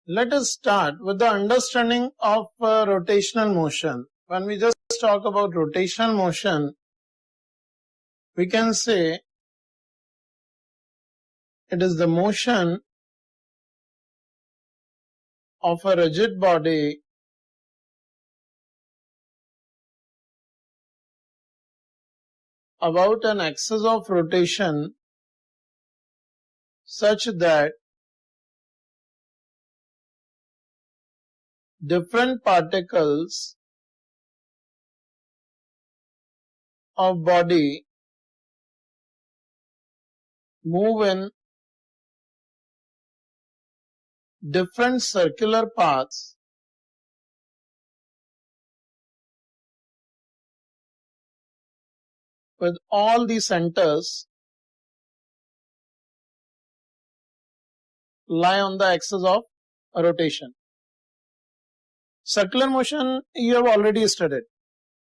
Let us start with the understanding of rotational motion. When we just talk about rotational motion, we can say it is the motion of a rigid body about an axis of rotation such that different particles of body move in different circular paths with all the centers lie on the axis of rotation. Circular motion you have already studied.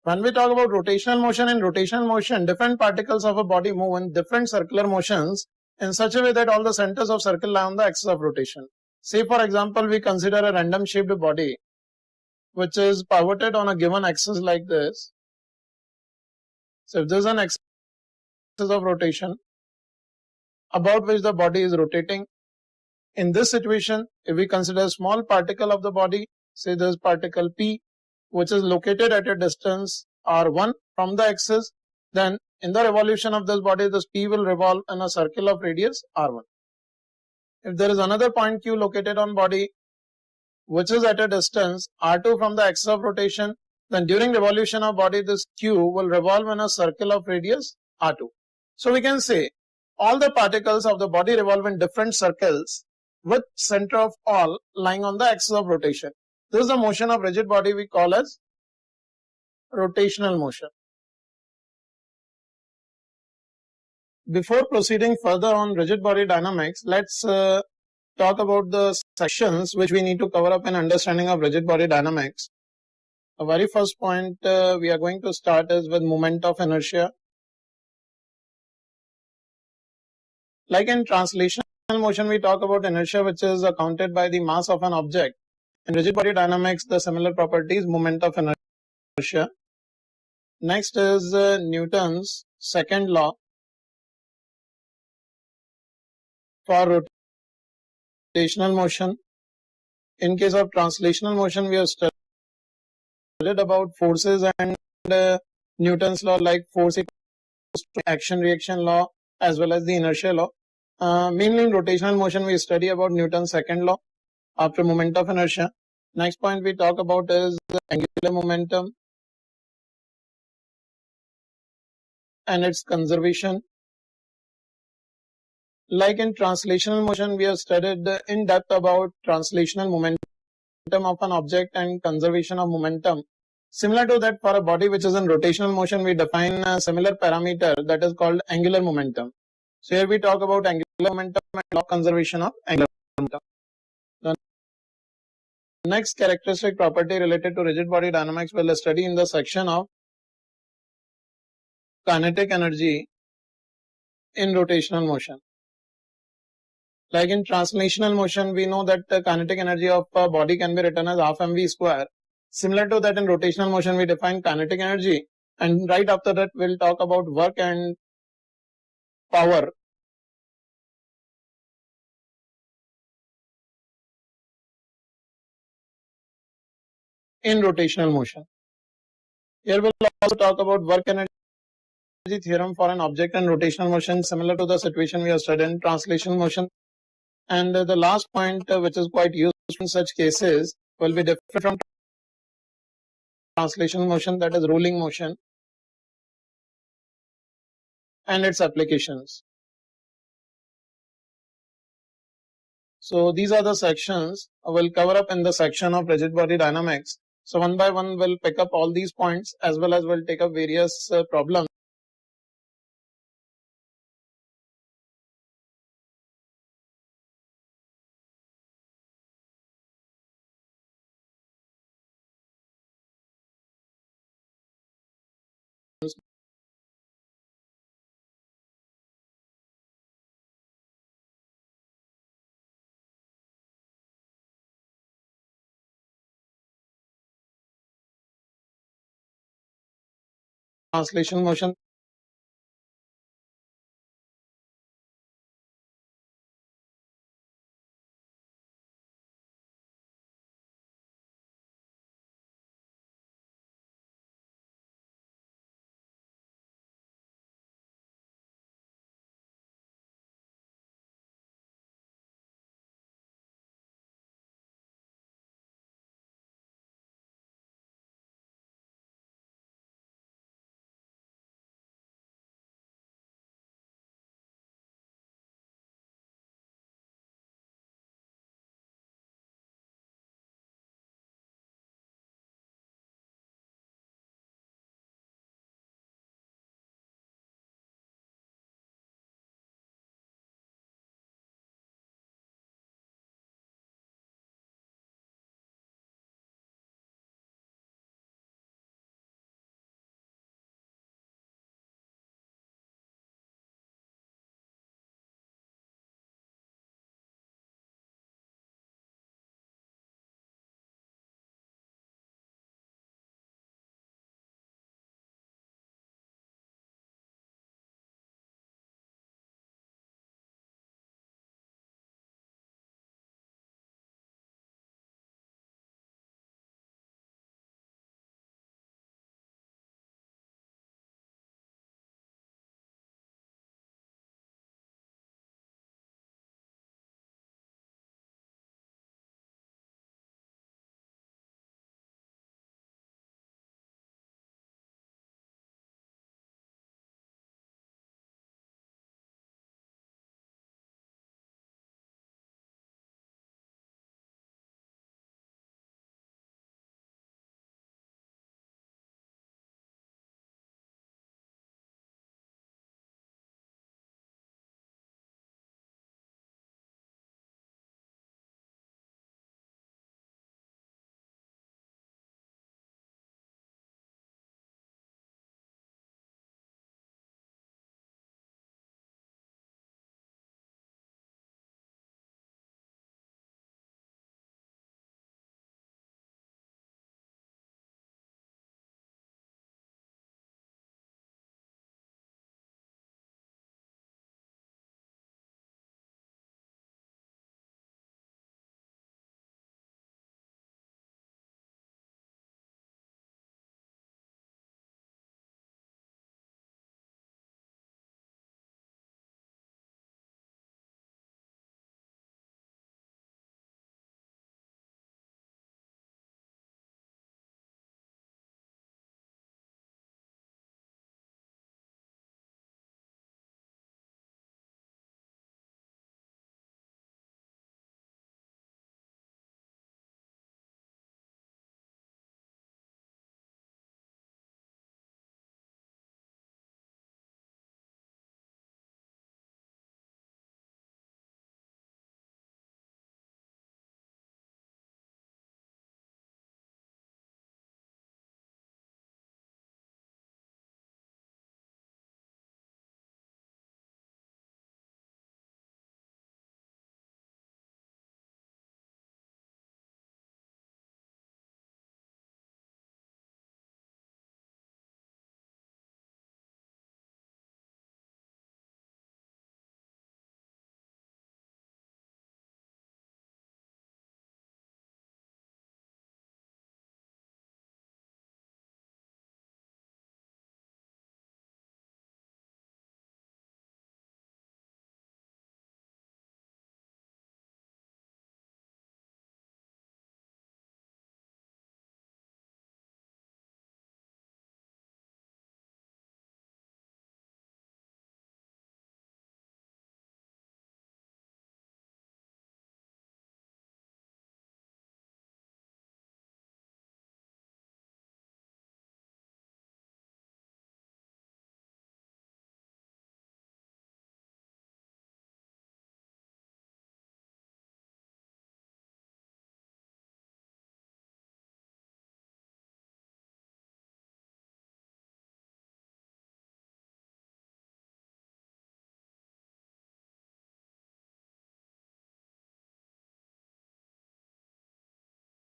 When we talk about rotational motion, in rotational motion, different particles of a body move in different circular motions in such a way that all the centers of circle lie on the axis of rotation. Say for example, we consider a random shaped body which is pivoted on a given axis like this. So if there is an axis of rotation about which the body is rotating, in this situation, if we consider a small particle of the body, say this particle P, which is located at a distance r1 from the axis, then in the revolution of this body, this P will revolve in a circle of radius r1. If there is another point Q located on body, which is at a distance r2 from the axis of rotation, then during revolution of body, this Q will revolve in a circle of radius r2. So we can say all the particles of the body revolve in different circles with center of all lying on the axis of rotation. This is the motion of rigid body we call as rotational motion. Before proceeding further on rigid body dynamics, let's talk about the sections which we need to cover up in understanding of rigid body dynamics. The very first point we are going to start is with moment of inertia. Like in translational motion, we talk about inertia, which is accounted by the mass of an object. In rigid body dynamics, the similar property is moment of inertia. Next is Newton's second law for rotational motion. In case of translational motion, we have studied about forces and Newton's law, like force equals to action reaction law as well as the inertia law. Mainly in rotational motion, we study about Newton's second law after moment of inertia. Next point we talk about is angular momentum and its conservation. Like in translational motion, we have studied in depth about translational momentum of an object and conservation of momentum. Similar to that, for a body which is in rotational motion, we define a similar parameter that is called angular momentum. So here we talk about angular momentum and law of conservation of angular momentum. The next characteristic property related to rigid body dynamics we'll study in the section of kinetic energy in rotational motion. Like in translational motion, we know that the kinetic energy of a body can be written as half mv square. Similar to that, in rotational motion, we define kinetic energy, and right after that, we'll talk about work and power. In rotational motion, here we'll also talk about work energy theorem for an object in rotational motion, similar to the situation we have studied in translational motion. And the last point, which is quite useful in such cases, will be different from translational motion, that is rolling motion and its applications. So these are the sections we'll cover up in the section of rigid body dynamics. So one by one we'll pick up all these points, as well as we'll take up various problems translation motion.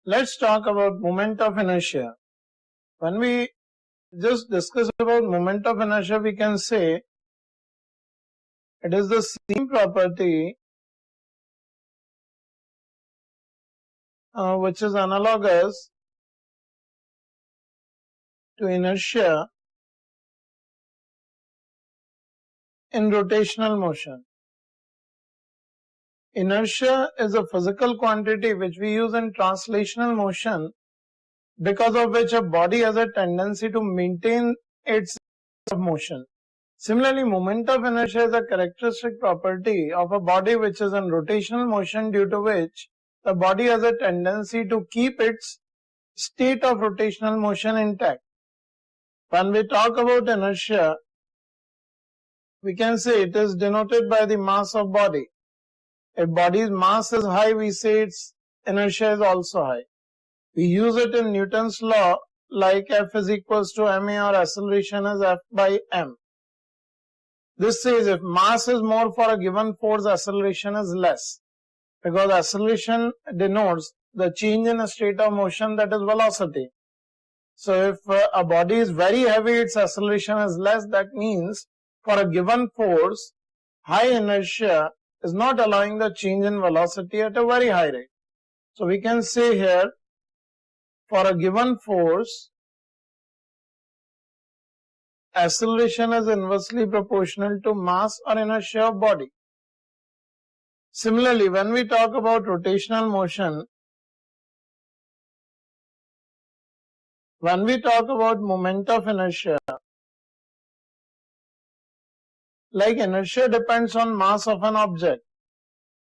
Let's talk about moment of inertia. When we just discuss about moment of inertia, we can say it is the same property which is analogous to inertia in rotational motion. Inertia is a physical quantity which we use in translational motion, because of which a body has a tendency to maintain its motion. Similarly, moment of inertia is a characteristic property of a body which is in rotational motion, due to which the body has a tendency to keep its state of rotational motion intact. When we talk about inertia, we can say it is denoted by the mass of body. If body's mass is high, we say its inertia is also high. We use it in Newton's law like F is equals to ma, or acceleration is F by m. This says if mass is more for a given force, acceleration is less, because acceleration denotes the change in a state of motion, that is velocity. So if a body is very heavy, its acceleration is less. That means for a given force, high inertia is not allowing the change in velocity at a very high rate. So we can say here, for a given force, acceleration is inversely proportional to mass or inertia of body. Similarly, when we talk about rotational motion, when we talk about moment of inertia, like inertia depends on mass of an object,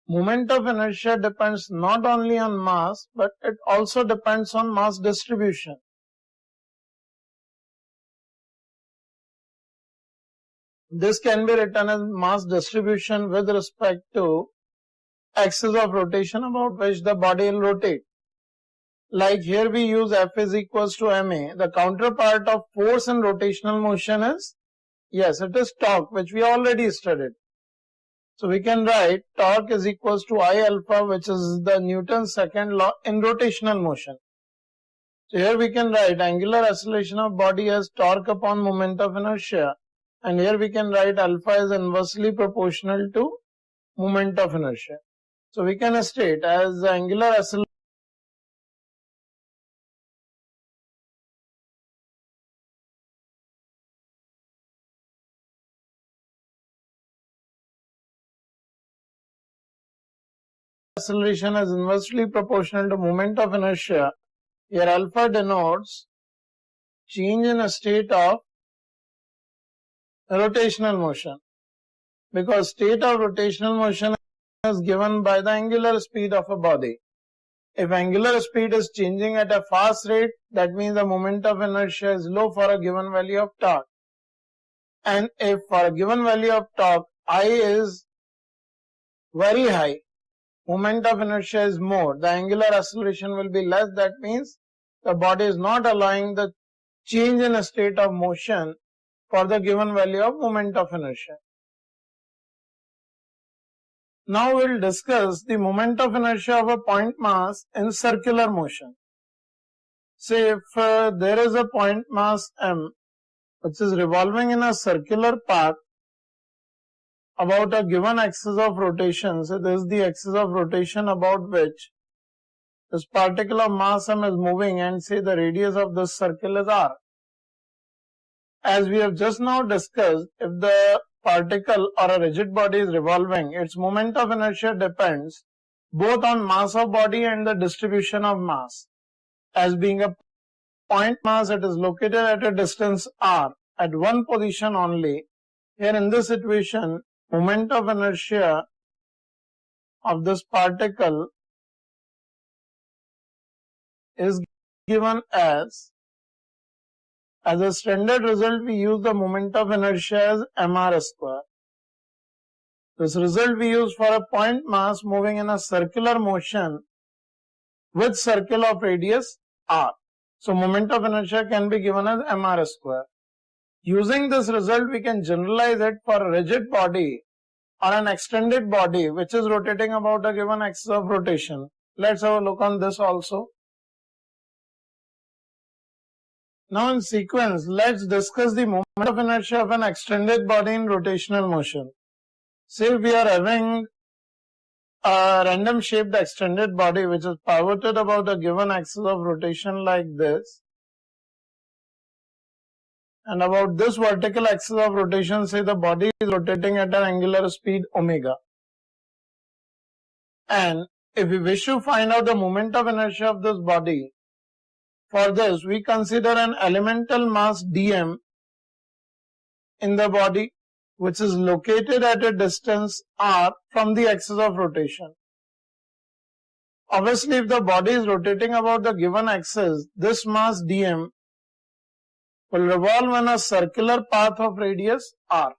moment of inertia depends not only on mass, but it also depends on mass distribution. This can be written as mass distribution with respect to axis of rotation about which the body will rotate. Like here we use F is equals to ma. The counterpart of force in rotational motion is, yes, it is torque, which we already studied. So we can write torque is equals to I alpha, which is the Newton's second law in rotational motion. So here we can write angular acceleration of body as torque upon moment of inertia. And here we can write alpha is inversely proportional to moment of inertia. So we can state as angular acceleration is inversely proportional to moment of inertia. Here alpha denotes change in a state of rotational motion, because state of rotational motion is given by the angular speed of a body. If angular speed is changing at a fast rate, that means the moment of inertia is low for a given value of torque. And if for a given value of torque, I is very high, moment of inertia is more, the angular acceleration will be less. That means the body is not allowing the change in a state of motion for the given value of moment of inertia. Now we will discuss the moment of inertia of a point mass in circular motion. Say if there is a point mass m which is revolving in a circular path about a given axis of rotation. So this is the axis of rotation about which this particle of mass m is moving, and say the radius of this circle is r. As we have just now discussed, if the particle or a rigid body is revolving, its moment of inertia depends both on mass of body and the distribution of mass. As being a point mass, it is located at a distance r at one position only. Here in this situation, moment of inertia of this particle is given as a standard result, we use the moment of inertia as mr square. This result we use for a point mass moving in a circular motion with circle of radius r. So moment of inertia can be given as mr square. Using this result, we can generalize it for a rigid body or an extended body which is rotating about a given axis of rotation. Let's have a look on this also. Now in sequence, let's discuss the moment of inertia of an extended body in rotational motion. Say we are having a random shaped extended body which is pivoted about a given axis of rotation like this. And about this vertical axis of rotation, say the body is rotating at an angular speed omega. And if we wish to find out the moment of inertia of this body, for this we consider an elemental mass dm in the body which is located at a distance r from the axis of rotation. Obviously, if the body is rotating about the given axis, this mass dm will revolve in a circular path of radius r.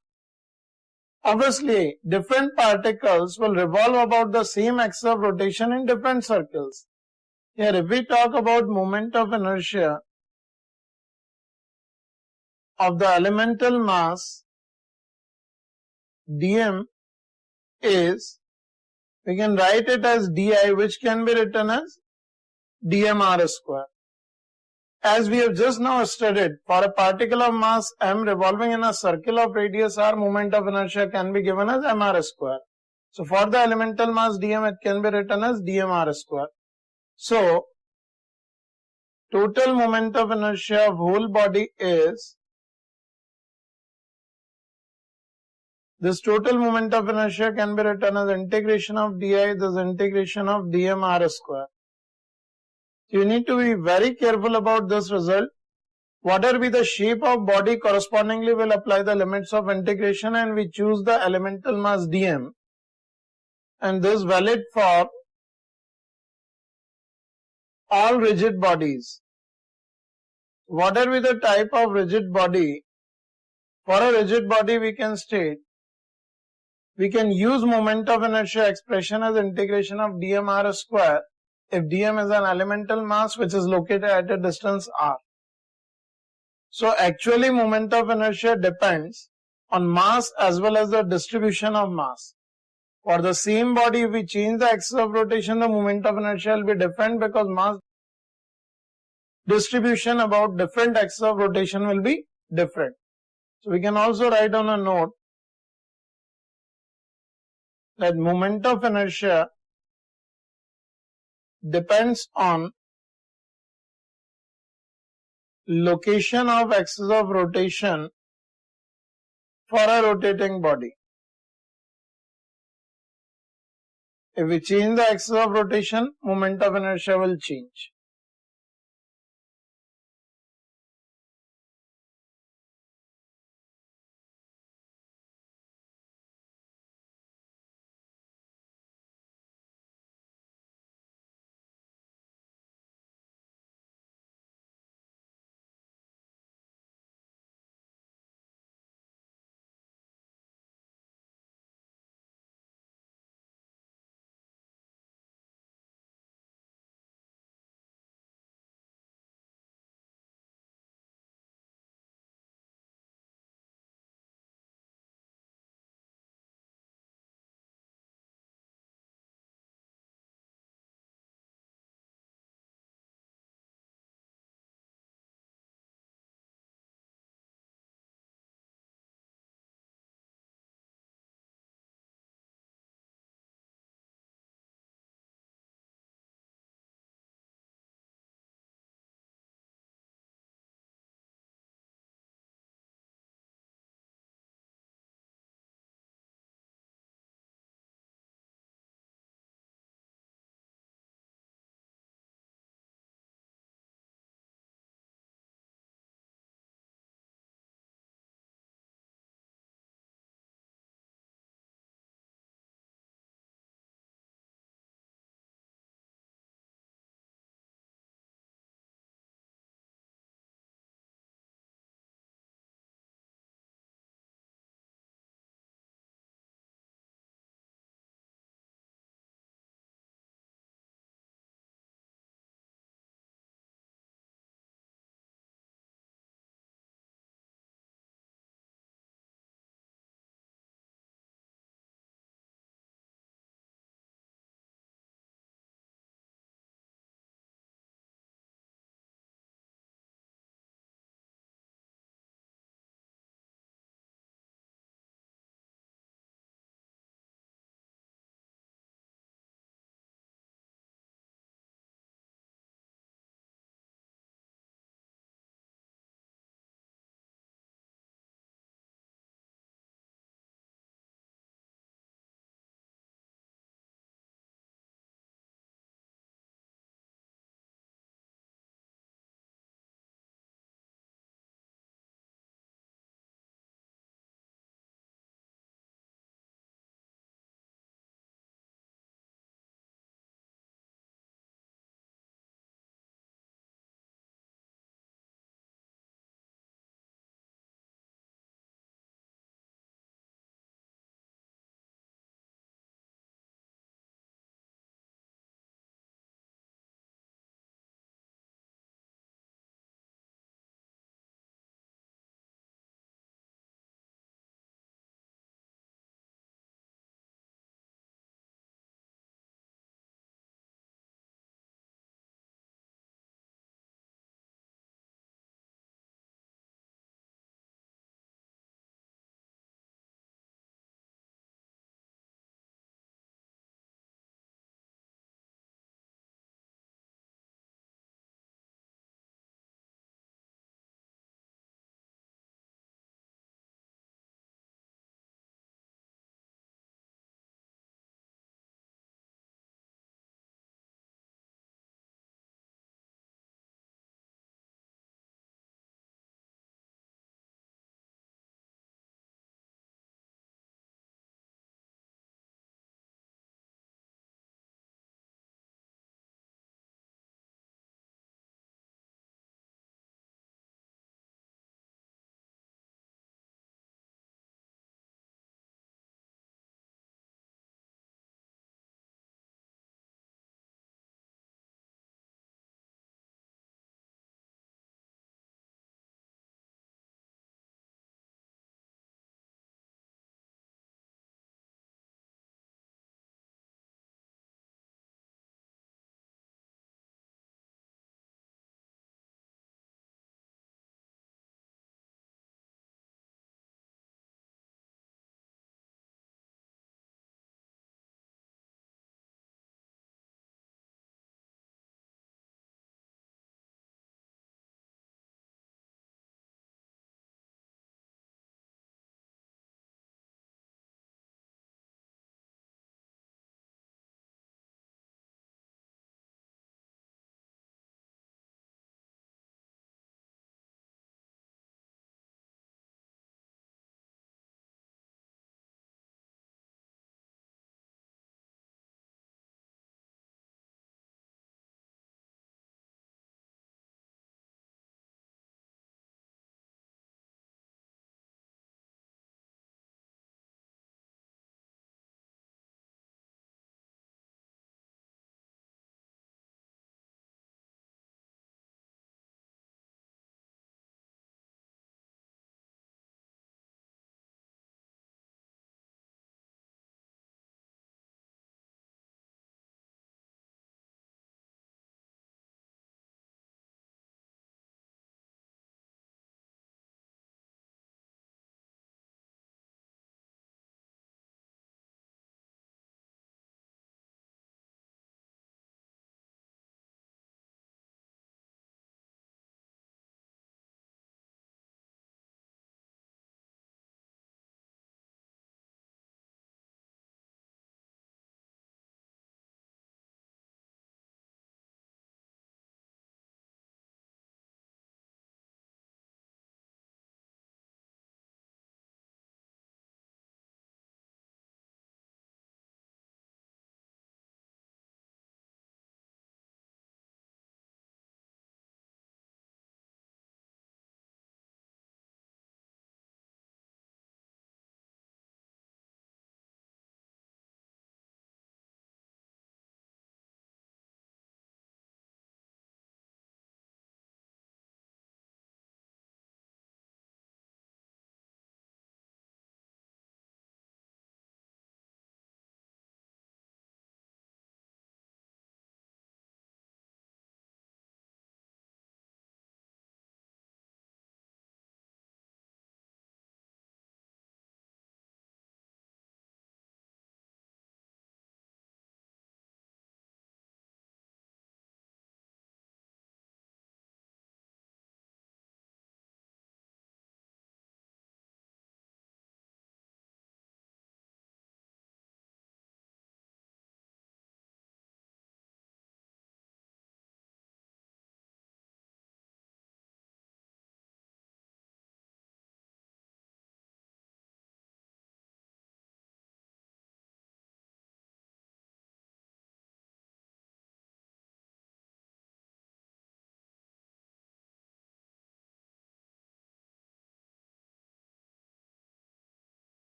Obviously, different particles will revolve about the same axis of rotation in different circles. Here, if we talk about moment of inertia of the elemental mass dm is, we can write it as di, which can be written as dmr square. As we have just now studied, for a particle of mass m revolving in a circle of radius r, moment of inertia can be given as mr square. So for the elemental mass dm, it can be written as dmr square. So total moment of inertia of whole body is, this total moment of inertia can be written as integration of di, this integration of dmr square. You need to be very careful about this result. Whatever be the shape of body, correspondingly will apply the limits of integration, and we choose the elemental mass dm, and this is valid for all rigid bodies. Whatever be the type of rigid body, for a rigid body we can state, we can use moment of inertia expression as integration of dmr square if dm is an elemental mass which is located at a distance r. So actually moment of inertia depends on mass as well as the distribution of mass. For the same body, if we change the axis of rotation, the moment of inertia will be different because mass distribution about different axis of rotation will be different. So we can also write on a note that moment of inertia depends on location of axis of rotation for a rotating body. If we change the axis of rotation, moment of inertia will change.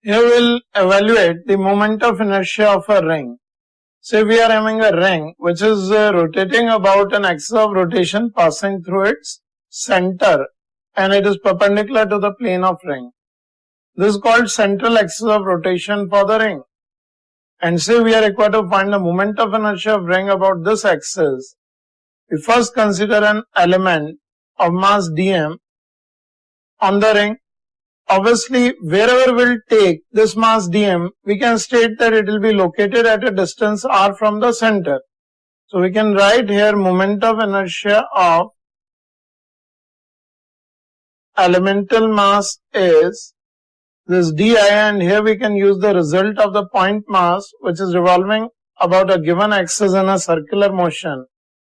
Here we'll evaluate the moment of inertia of a ring. Say we are having a ring which is rotating about an axis of rotation passing through its center, and it is perpendicular to the plane of ring. This is called central axis of rotation for the ring. And say we are required to find the moment of inertia of ring about this axis. We first consider an element of mass dm on the ring. Obviously, wherever we'll take this mass dm, we can state that it will be located at a distance r from the center. So we can write here moment of inertia of elemental mass is this di, and here we can use the result of the point mass which is revolving about a given axis in a circular motion.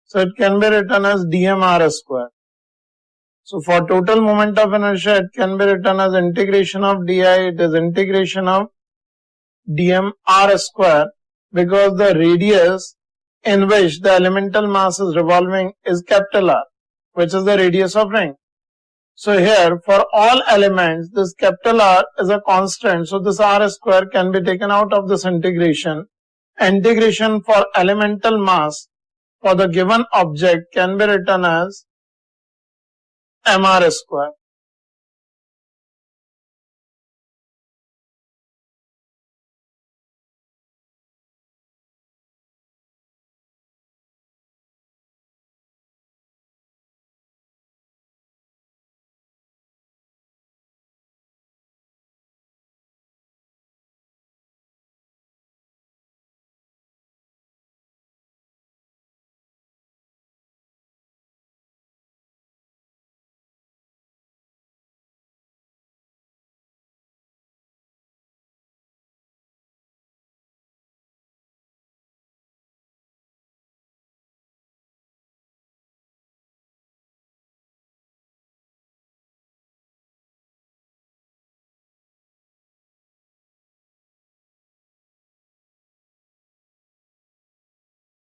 So it can be written as dmr square. So for total moment of inertia, it can be written as integration of di, it is integration of dmr square, because the radius in which the elemental mass is revolving is capital R, which is the radius of ring. So here for all elements, this capital R is a constant, so this r square can be taken out of this integration. Integration for elemental mass for the given object can be written as mr square.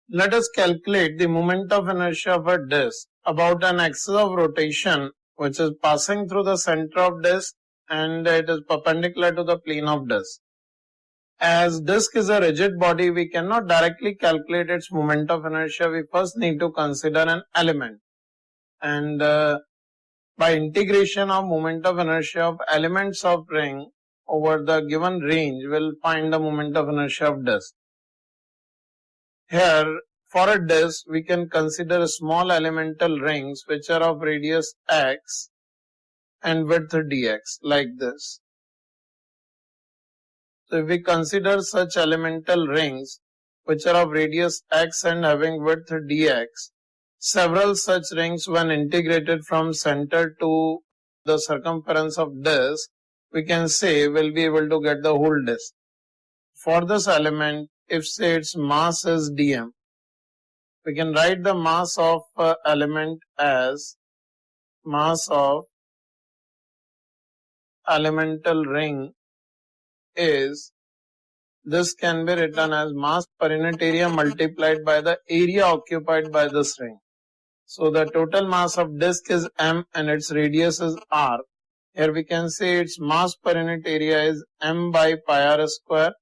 Let us calculate the moment of inertia of a disk about an axis of rotation which is passing through the center of disk and it is perpendicular to the plane of disk. As disk is a rigid body, we cannot directly calculate its moment of inertia. We first need to consider an element, and by integration of moment of inertia of elements of ring over the given range, we'll find the moment of inertia of disk. Here, for a disk, we can consider small elemental rings which are of radius x and width dx, like this. So if we consider such elemental rings which are of radius x and having width dx, several such rings when integrated from center to the circumference of disk, we can say we'll be able to get the whole disk. For this element, if say its mass is dm, we can write the mass of element as mass of elemental ring is, this can be written as mass per unit area multiplied by the area occupied by this ring. So the total mass of disk is m and its radius is r. Here we can say its mass per unit area is m by pi r square.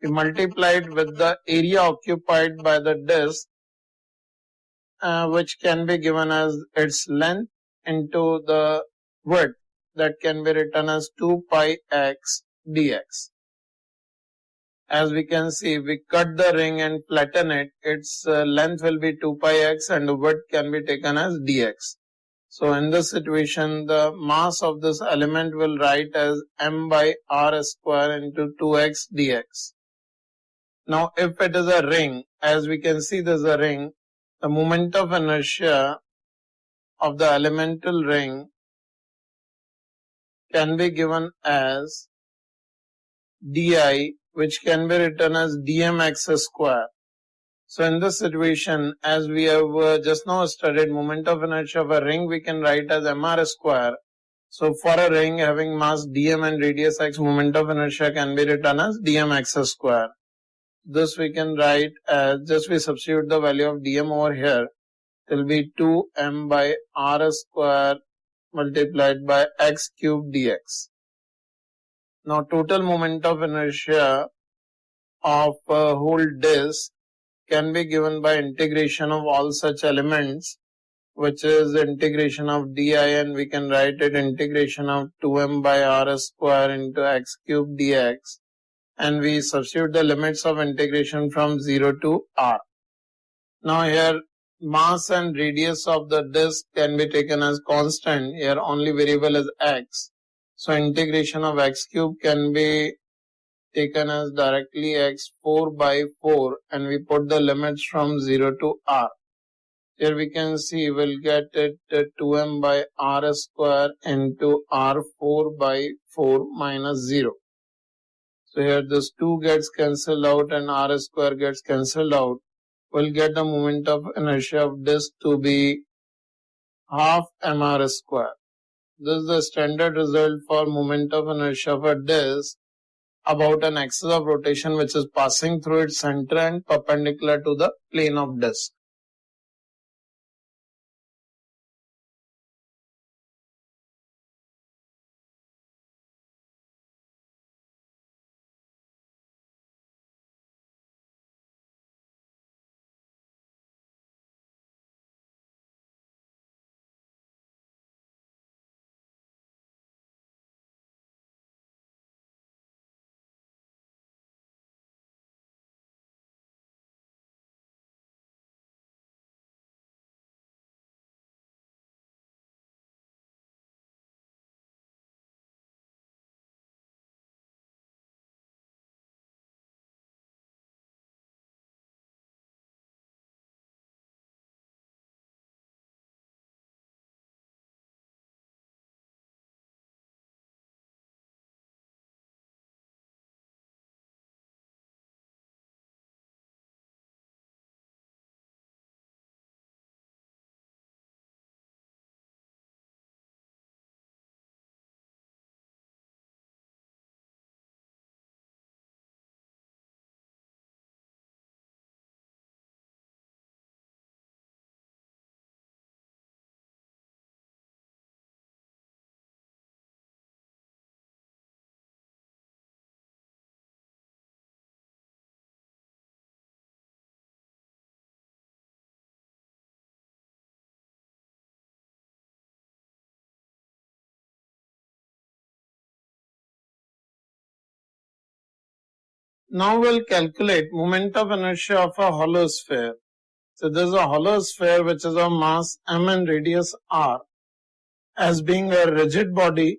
We multiplied with the area occupied by the disk, which can be given as its length into the width, that can be written as 2 pi x dx. As we can see, we cut the ring and flatten it, its length will be 2 pi x and the width can be taken as dx. So in this situation, the mass of this element will write as m by r square into 2x dx. Now if it is a ring, as we can see this is a ring, the moment of inertia of the elemental ring can be given as di, which can be written as dmx square. So in this situation, as we have just now studied moment of inertia of a ring, we can write as mr square. So for a ring having mass dm and radius x, moment of inertia can be written as dmx square. This we can write as, just we substitute the value of dm over here, it will be 2m by r square multiplied by x cube dx. Now total moment of inertia of a whole disk can be given by integration of all such elements, which is integration of di, and we can write it integration of 2m by r square into x cube dx, and we substitute the limits of integration from 0 to r. Now here mass and radius of the disk can be taken as constant. Here only variable is x. So integration of x cube can be taken as directly x 4 by 4, and we put the limits from 0 to r. Here we can see we'll get it 2m by r square into r 4 by 4 minus 0. So here this 2 gets cancelled out and r square gets cancelled out. We'll get the moment of inertia of disk to be half mr square. This is the standard result for moment of inertia of a disk about an axis of rotation which is passing through its center and perpendicular to the plane of disk. Now we'll calculate moment of inertia of a hollow sphere. So this is a hollow sphere which is of mass m and radius r. As being a rigid body,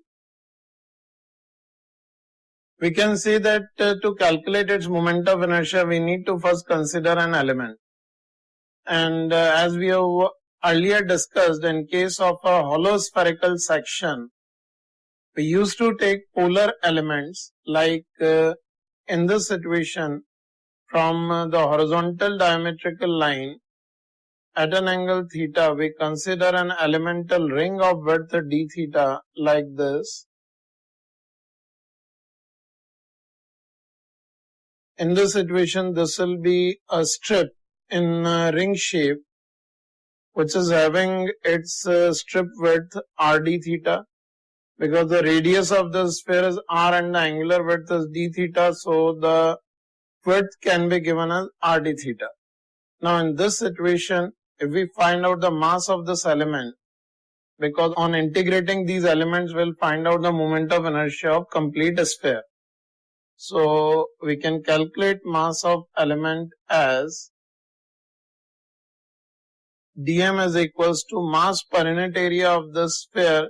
we can see that to calculate its moment of inertia, we need to first consider an element. And as we have earlier discussed, in case of a hollow spherical section, we used to take polar elements like in this situation from the horizontal diametrical line at an angle theta, we consider an elemental ring of width d theta like this. In this situation, this will be a strip in ring shape which is having its strip width rd theta, because the radius of the sphere is r and the angular width is d theta, so the width can be given as rd theta. Now in this situation, if we find out the mass of this element, because on integrating these elements we'll find out the moment of inertia of complete sphere. So we can calculate mass of element as dm is equals to mass per unit area of the sphere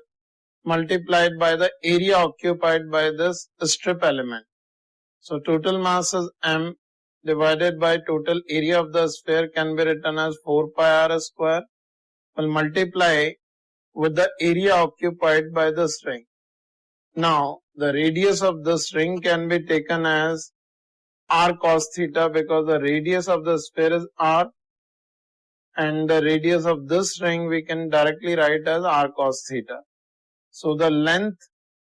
multiplied by the area occupied by this strip element. So total mass is m divided by total area of the sphere can be written as 4 pi r square. We'll multiply with the area occupied by this ring. Now the radius of this ring can be taken as r cos theta, because the radius of the sphere is r, and the radius of this ring we can directly write as r cos theta. So the length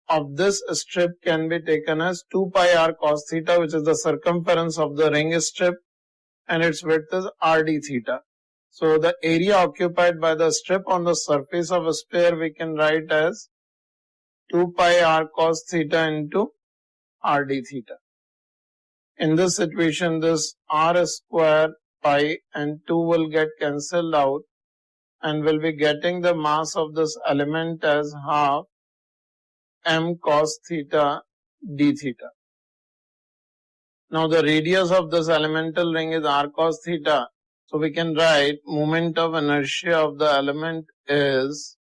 of this strip can be taken as 2 pi r cos theta, which is the circumference of the ring strip, and its width is rd theta. So the area occupied by the strip on the surface of a sphere we can write as 2 pi r cos theta into r d theta. In this situation, this r square pi and 2 will get cancelled out and will be getting the mass of this element as half m cos theta d theta. Now the radius of this elemental ring is r cos theta. So we can write moment of inertia of the element is,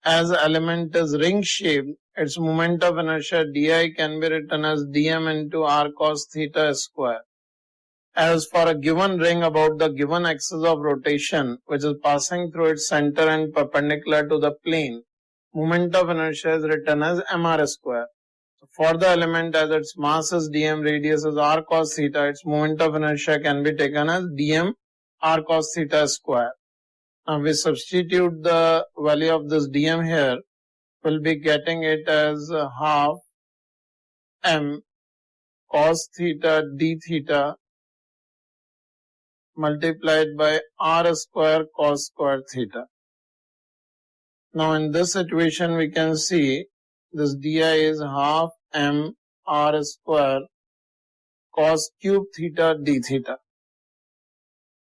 as element is ring shaped, its moment of inertia di can be written as dm into r cos theta square. As for a given ring about the given axis of rotation which is passing through its center and perpendicular to the plane, moment of inertia is written as mr square. For the element as its mass is dm, radius is r cos theta, its moment of inertia can be taken as dm r cos theta square. Now we substitute the value of this dm here, we'll be getting it as half m cos theta d theta multiplied by r square cos square theta. Now in this situation we can see this di is half m r square cos cube theta d theta.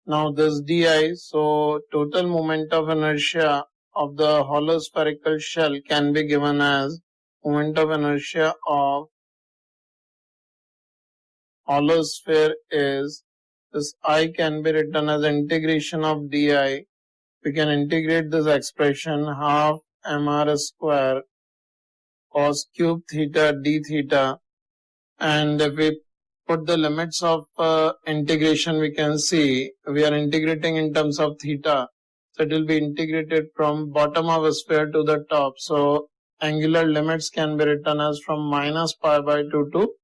Now this di, so total moment of inertia of the hollow spherical shell can be given as moment of inertia of hollow sphere is, this I can be written as integration of di. We can integrate this expression half mr square cos cube theta d theta, and if we put the limits of integration, we can see we are integrating in terms of theta, so it will be integrated from bottom of a sphere to the top. So angular limits can be written as from minus pi by 2 to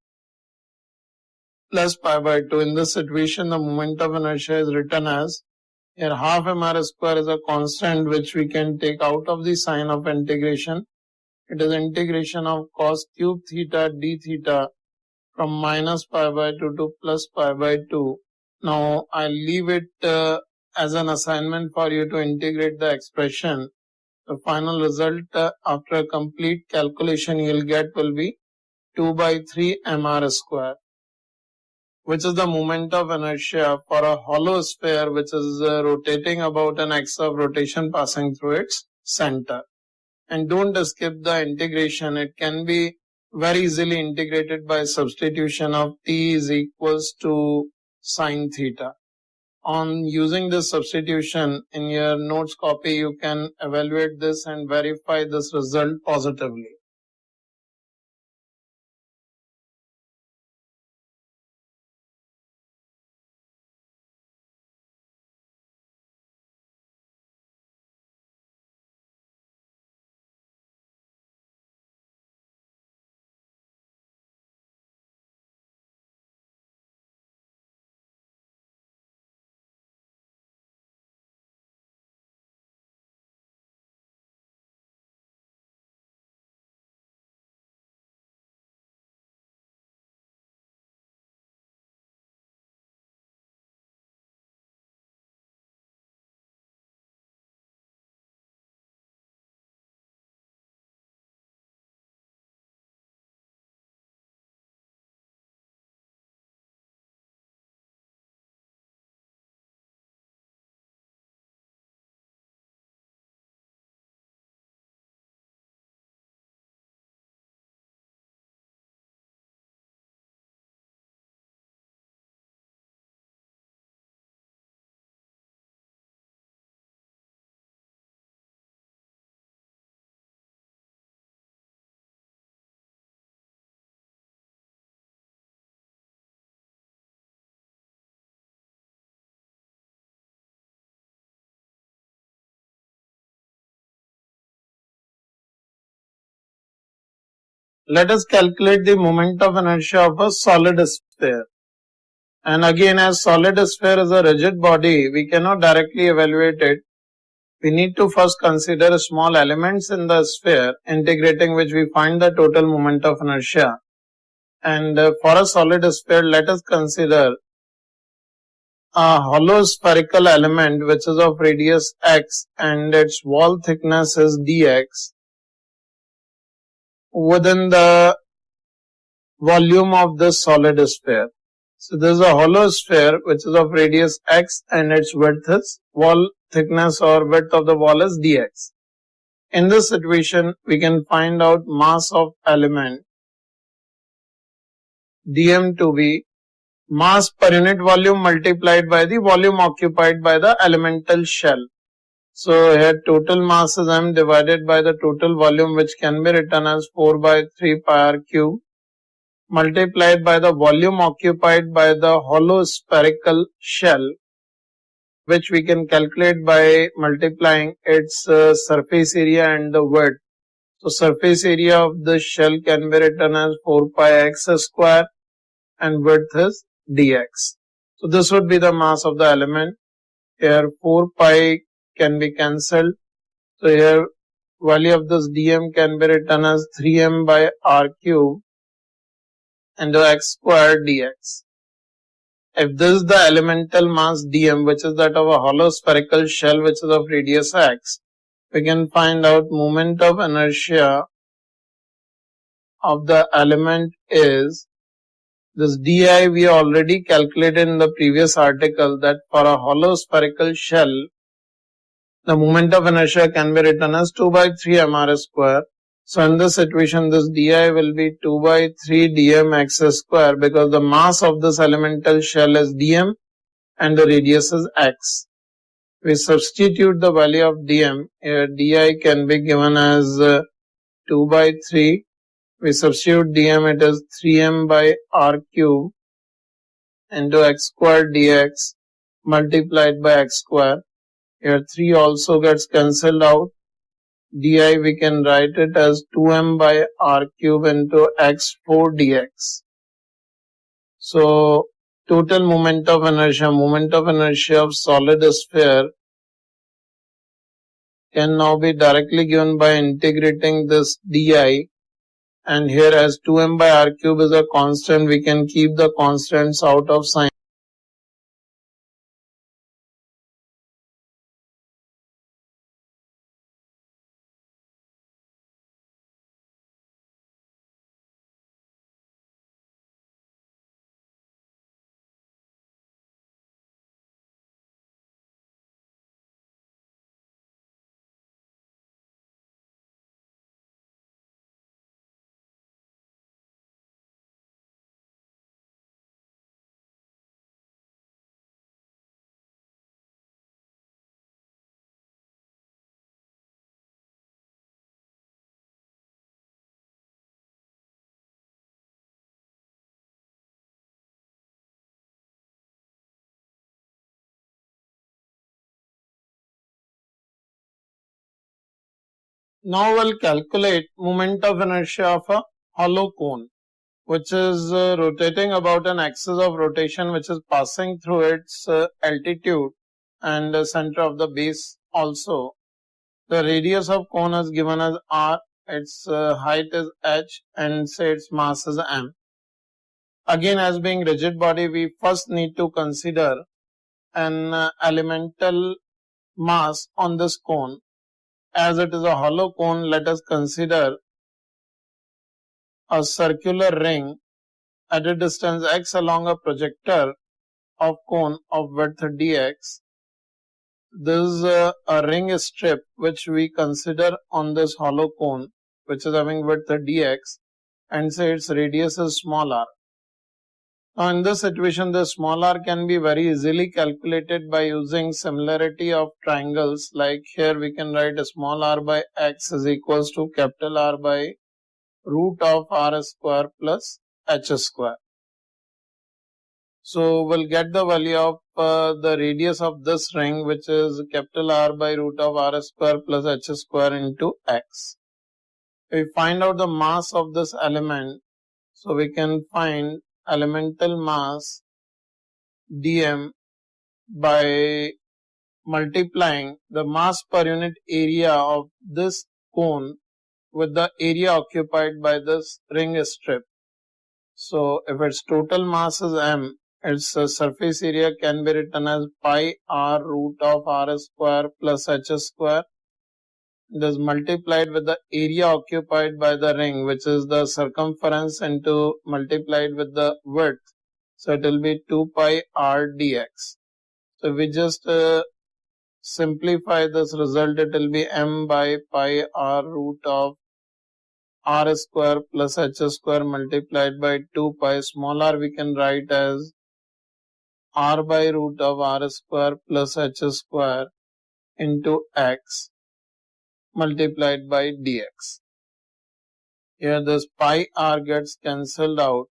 plus pi by 2. In this situation, the moment of inertia is written as, here half mr square is a constant which we can take out of the sign of integration. It is integration of cos cube theta d theta from minus pi by 2 to plus pi by 2. Now I'll leave it as an assignment for you to integrate the expression. The final result after a complete calculation you will get will be 2 by 3 mr square, which is the moment of inertia for a hollow sphere which is rotating about an axis of rotation passing through its center. And don't skip the integration. It can be very easily integrated by substitution of t is equals to sine theta. On using this substitution in your notes copy, you can evaluate this and verify this result positively. Let us calculate the moment of inertia of a solid sphere. And again, as solid sphere is a rigid body, we cannot directly evaluate it. We need to first consider small elements in the sphere, integrating which we find the total moment of inertia. And for a solid sphere, let us consider a hollow spherical element which is of radius x and its wall thickness is dx within the volume of the solid sphere. So this is a hollow sphere which is of radius x and its width is wall thickness or width of the wall is dx. In this situation, we can find out mass of element dm to be mass per unit volume multiplied by the volume occupied by the elemental shell. So here total mass is m divided by the total volume, which can be written as 4 by 3 pi r cube, multiplied by the volume occupied by the hollow spherical shell, which we can calculate by multiplying its surface area and the width. So surface area of the shell can be written as 4 pi x square and width is dx. So this would be the mass of the element. Here 4 pi can be cancelled. So here value of this dm can be written as 3m by r cube into x square dx. If this is the elemental mass dm, which is that of a hollow spherical shell which is of radius x, we can find out moment of inertia of the element is this di. We already calculated in the previous article that for a hollow spherical shell, the moment of inertia can be written as 2 by 3 mr square. So in this situation, this di will be 2 by 3 dm x square because the mass of this elemental shell is dm and the radius is x. We substitute the value of dm. Here di can be given as 2 by 3. We substitute dm, it is 3m by r cube into x square dx multiplied by x square. Here 3 also gets cancelled out. Di we can write it as 2m by r cube into x4 dx. So total moment of inertia of solid sphere can now be directly given by integrating this di, and here as 2m by r cube is a constant, we can keep the constants out of sign. Now we'll calculate moment of inertia of a hollow cone, which is rotating about an axis of rotation which is passing through its altitude and center of the base also. The radius of cone is given as r, its height is h, and say its mass is m. Again, as being rigid body, we first need to consider an elemental mass on this cone. As it is a hollow cone, let us consider a circular ring at a distance x along a projector of cone of width dx. This is a ring strip which we consider on this hollow cone, which is having width dx, and say its radius is small r. Now in this situation, the small r can be very easily calculated by using similarity of triangles. Like here we can write a small r by x is equals to capital R by root of r square plus h square. So we'll get the value of the radius of this ring, which is capital R by root of r square plus h square into x. We find out the mass of this element, so we can find elemental mass dm by multiplying the mass per unit area of this cone with the area occupied by this ring strip. So if its total mass is m, its surface area can be written as pi r root of r square plus h square It is multiplied with the area occupied by the ring, which is the circumference, into multiplied with the width. So it will be 2 pi r dx. So if we just simplify this result, it will be m by pi r root of r square plus h square multiplied by 2 pi. Small r we can write as r by root of r square plus h square into x multiplied by dx. Here this pi r gets cancelled out.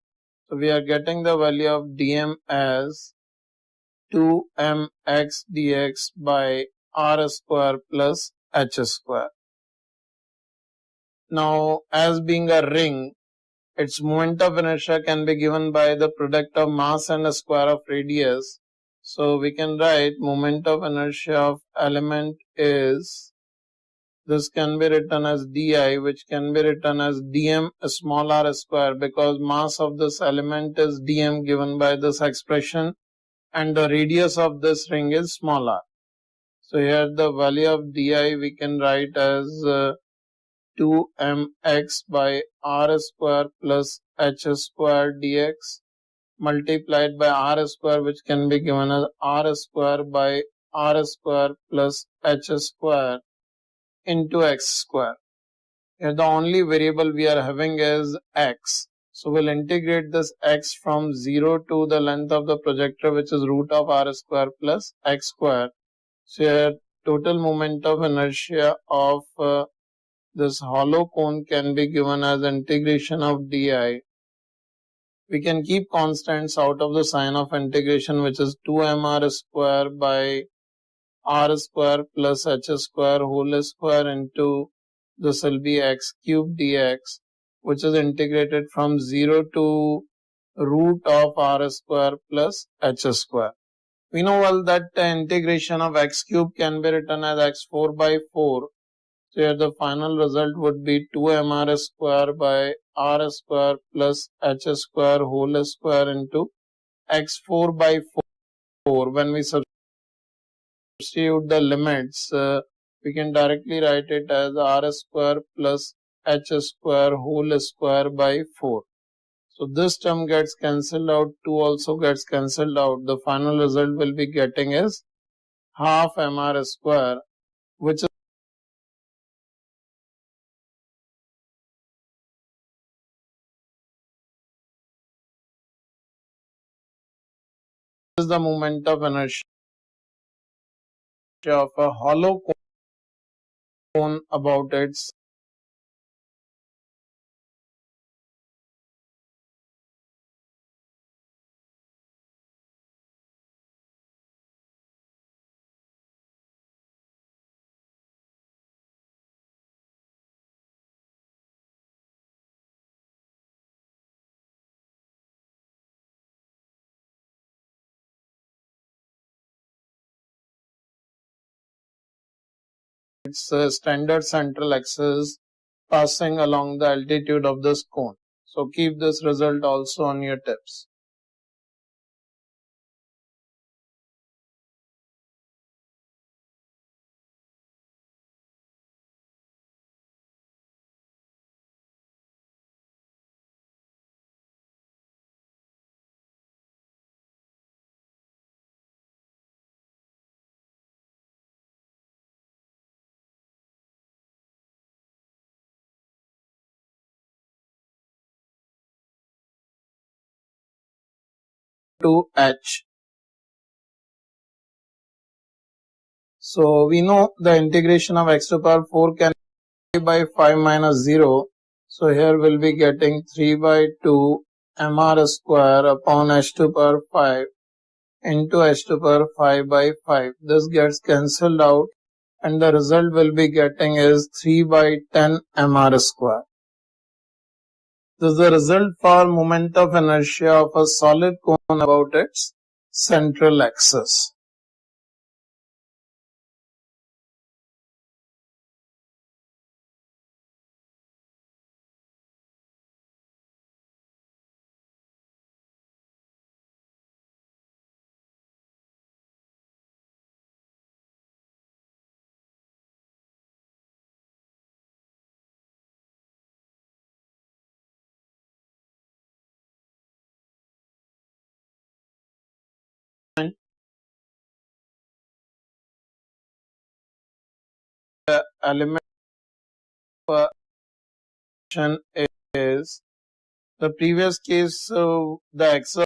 So we are getting the value of dm as 2mx dx by r square plus h square. Now, as being a ring, its moment of inertia can be given by the product of mass and a square of radius. So we can write moment of inertia of element is, this can be written as di, which can be written as dm small r square, because mass of this element is dm given by this expression and the radius of this ring is small r. So here the value of di we can write as 2mx by r square plus h square dx multiplied by r square, which can be given as r square by r square plus h square into x square. Here the only variable we are having is x. So we'll integrate this x from 0 to the length of the projector, which is root of r square plus x square. So here total moment of inertia of this hollow cone can be given as integration of di. We can keep constants out of the sign of integration, which is 2mr square by r square plus h square whole square into, this will be x cube dx, which is integrated from 0 to root of r square plus h square. We know well that the integration of x cube can be written as x4 by 4. So here the final result would be 2mr square by r square plus h square whole square into x4 by 4. When we substitute the limits, we can directly write it as r square plus h square whole square by 4. So this term gets cancelled out, 2 also gets cancelled out. The final result will be getting is half mr square, which is the moment of inertia of a hollow cone about its standard central axis passing along the altitude of this cone. So keep this result also on your tips. To h. So we know the integration of x to the power 4 can be by 5 minus 0. So here we'll be getting 3 by 2 mr square upon h to the power 5 into h to the power 5 by 5. This gets cancelled out and the result will be getting is 3 by 10 mr square. This is the result for moment of inertia of a solid cone about its central axis. element of motion is the previous case, the axis